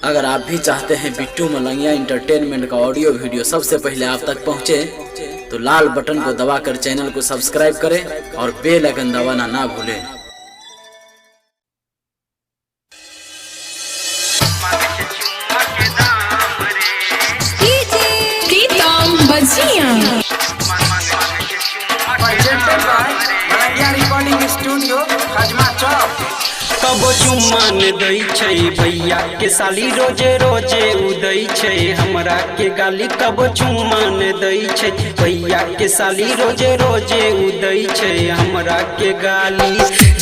अगर आप भी चाहते हैं बिट्टू मलंगिया इंटरटेनमेंट का ऑडियो वीडियो सबसे पहले आप तक पहुंचे, तो लाल बटन को दबाकर चैनल को सब्सक्राइब करें और बेल आइकन दबाना ना भूलें। कबो चुम्मान दै छै भैया के साली रोजे रोजे उदै छै हमरा के गाली। कबो चुम्मान दै छै भैया के साली रोजे रोजे उदै छै हमरा के गाली।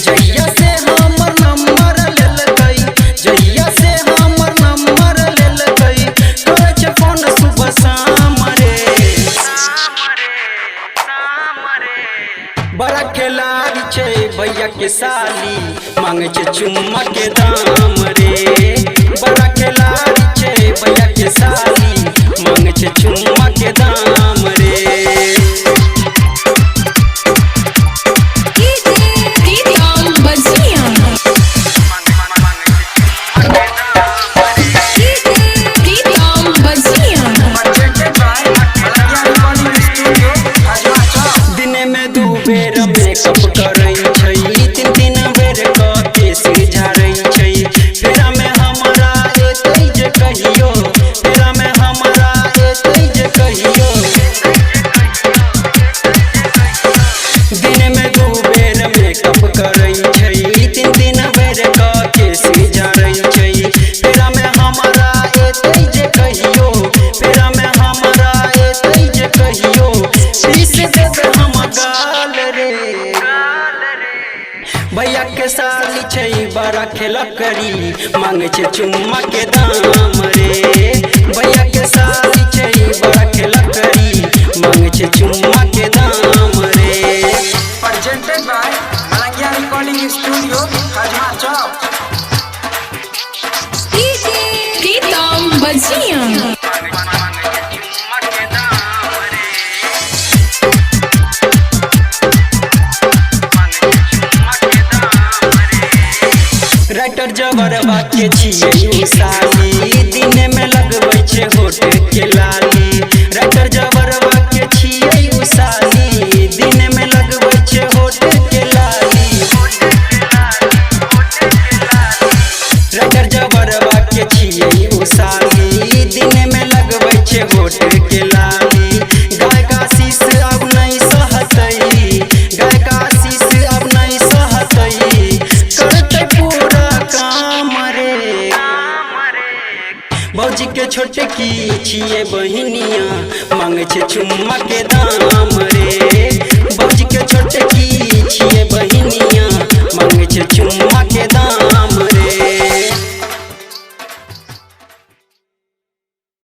जहिया से हमर नंबर लेलकै, जहिया से हमर नंबर लेलकै, करे छै फोन सुबह शाम रे। बड़ा खिलाड़ी छै भैया के साली, मांगे छै चुम्मा के दाम रे। बड़ा खिलाड़ी छै भैया के साली, मांगे छै चुम्मा के दाम रे। दिने में दू बेर मेकअप करै छै, तीन तीन बेर केश झाड़ै छै। फेरा में हमरा एतै जे कहियो, फेरा में हमरा एतै जे कहियो। दिन में दू बेर मेकअप करै छै, तीन तीन बेर केश झाड़ै छै। फेरा में हमरा एतै जे कहियो, फेरा में हमरा एतै जे कहियो। पीस देबै हम गाल रे। भैया के साली छै बड़ा खेला करी, मांगे छै चुम्मा के दाम रे। भैया के साली छै बड़ा खेला करी, मांगे छै चुम्मा के दाम रे। Presented by Malangya Recording Studio, Hajma Chowk. Writer जबरवा के छियै साली, दिन में लगबै छै होठ के लाली। राइटर जबरवा के छियै साली, दिन में लगबै छै होठ के लाली। राइटर जबरवा के छियै साली, दिन में लगबै छै होठ के लाली। गायक आशीष अब नहीं सहतै, गायक आशीष अब नहीं सहतै, करतै पूरा काम रे। भौजी के छोटकी छियै बहिनिया, मांगे छै चुम्मा के दाम रे। भौजी के